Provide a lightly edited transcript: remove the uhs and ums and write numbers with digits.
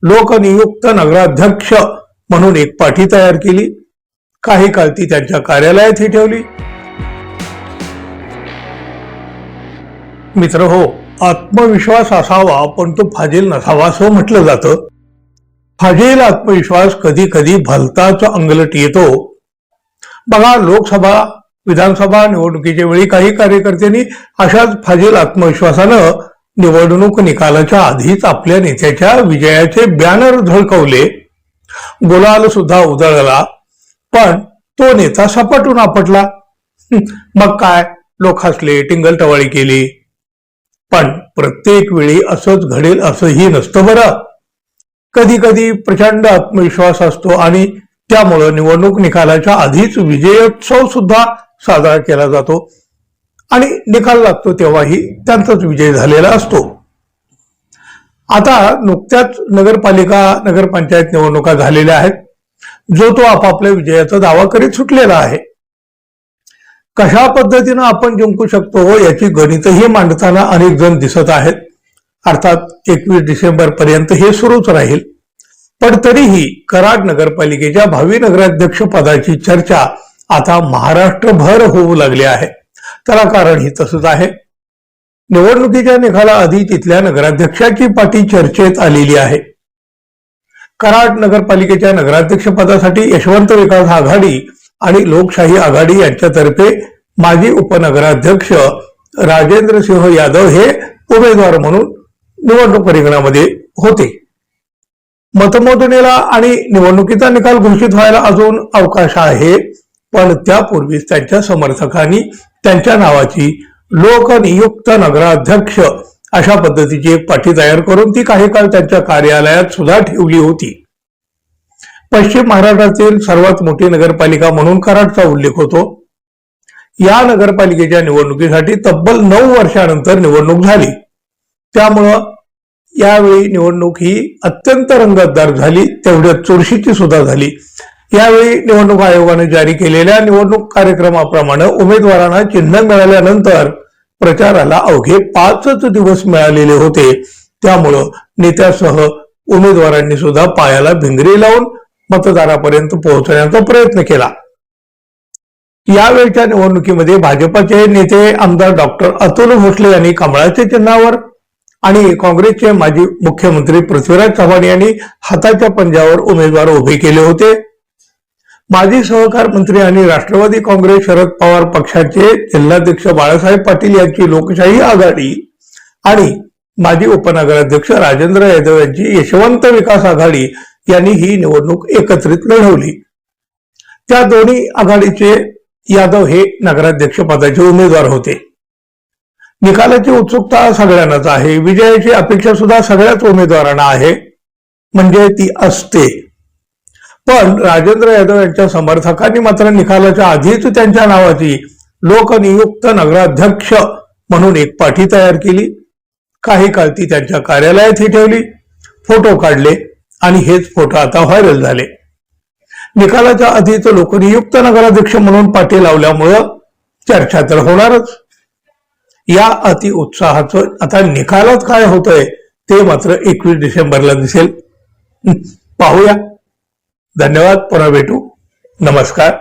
लोकनियुक्त नगराध्यक्ष म्हणून एक पाठी तयार केली. काही काळ ती त्यांच्या कार्यालयातही ठेवली. मित्र हो, आत्मविश्वास असावा पण तो फाजील नसावा असं म्हटलं जातं. फाजील आत्मविश्वास कधी कधी भलताच अंगलट येतो. बघा, लोकसभा विधानसभा निवडणुकीच्या वेळी काही कार्यकर्त्यांनी अशाच फाजील आत्मविश्वासानं निवडणूक निकालाच्या आधीच आपल्या नेत्याच्या विजयाचे बॅनर झळकवले. गुलाल सुद्धा उधळला, पण तो नेता सपाटून आपटला. मग काय, लोक हसले, टिंगलटवाळी केली. पण प्रत्येक वेळी असंच घडेल असंही नसतं बरं. कधी कधी प्रचंड आत्मविश्वास असतो आणि त्यामुळं निवडणूक निकालाच्या आधीच विजयोत्सव सुद्धा साजरा केला जातो आणि निकाल लागतो तेव्हाही त्यांचाच विजय झालेला असतो. आता नुकत्याच नगरपालिका नगरपंचायत निवडणुका झालेल्या आहेत. जो तो आपापल्या विजयाचा दावा करीत सुटलेला आहे. कशा पद्धतीनं आपण जिंकू शकतो याची गणितही मांडताना अनेक जण दिसत आहेत. अर्थात 21 डिसेंबर पर्यंत हे सुरूच राहील. पण तरीही कराड नगरपालिकेच्या भावी नगराध्यक्ष पदाची चर्चा आता महाराष्ट्रभर होऊ लागली आहे. त्याला कारणही तसंच आहे. निवडणुकीच्या निकालाआधी तिथल्या नगराध्यक्षाची पाठी चर्चेत आलेली आहे. कराड नगरपालिकेच्या नगराध्यक्ष पदासाठी यशवंत विकास आघाडी आणि लोकशाही आघाडी यांच्यातर्फे माजी उपनगराध्यक्ष राजेंद्र सिंह यादव हे उमेदवार म्हणून निवडणूक रिंगणामध्ये होते. मतमोजणीला आणि निवडणुकीचा निकाल घोषित व्हायला अजून अवकाश आहे. पण त्यापूर्वीच त्यांच्या समर्थकांनी त्यांच्या नावाची लोकनियुक्त नगराध्यक्ष अशा पद्धतीची एक पाठी तयार करून ती काही काळ त्यांच्या कार्यालयात सुद्धा ठेवली होती. पश्चिम महाराष्ट्रातील सर्वात मोठी नगरपालिका म्हणून कराडचा उल्लेख होतो. या नगरपालिकेच्या निवडणुकीसाठी तब्बल 9 वर्षानंतर निवडणूक झाली. त्यामुळं यावेळी निवडणूक ही अत्यंत रंगतदार झाली, तेवढ्यात चुरशीची सुद्धा झाली. यावेळी निवडणूक आयोगाने जारी केलेल्या निवडणूक कार्यक्रमाप्रमाणे उमेदवारांना चिन्ह मिळाल्यानंतर प्रचाराला अवघे 5 दिवस मिळालेले होते. त्यामुळं नेत्यासह उमेदवारांनी सुद्धा पायाला भिंगरी लावून मतदारापर्यंत पोहोचण्याचा प्रयत्न केला. यावेळच्या निवडणुकीमध्ये भाजपचे नेते आमदार डॉक्टर अतुल भोसले यांनी कमळाच्या चिन्हावर आणि काँग्रेसचे माजी मुख्यमंत्री पृथ्वीराज चव्हाण यांनी हाताच्या पंजावर उमेदवार उभे केले होते. माजी सहकार मंत्री आणि राष्ट्रवादी काँग्रेस शरद पवार पक्षाचे जिल्हाध्यक्ष बाळासाहेब पाटील यांची लोकशाही आघाडी आणि माजी उपनगराध्यक्ष राजेंद्र यादव यांची यशवंत विकास आघाडी यांनी ही निवडणूक एकत्रित लढवली. त्या दोन्ही आघाडीचे यादव हे नगराध्यक्ष पदाचे उमेदवार होते. निकालाची उत्सुकता सगळ्यांनाच आहे. विजयाची अपेक्षा सुद्धा सगळ्याच उमेदवारांना आहे, म्हणजे ती असते. पण राजेंद्र यादव यांच्या समर्थकांनी मात्र निकालाच्या आधीच त्यांच्या नावाची लोकनियुक्त नगराध्यक्ष म्हणून एक पाठी तयार केली. काही काळ ती त्यांच्या कार्यालयातही ठेवली. फोटो काढले आणि हेच फोटो आता व्हायरल झाले. निकालाच्या आधीच लोकनियुक्त नगराध्यक्ष म्हणून पाठी लावल्यामुळं चर्चा तर होणारच. या अति उत्साहाचं आता निकालात काय होतंय ते मात्र 21 डिसेंबरला दिसेल. पाहूया. धन्यवाद. पुन्हा भेटू. नमस्कार.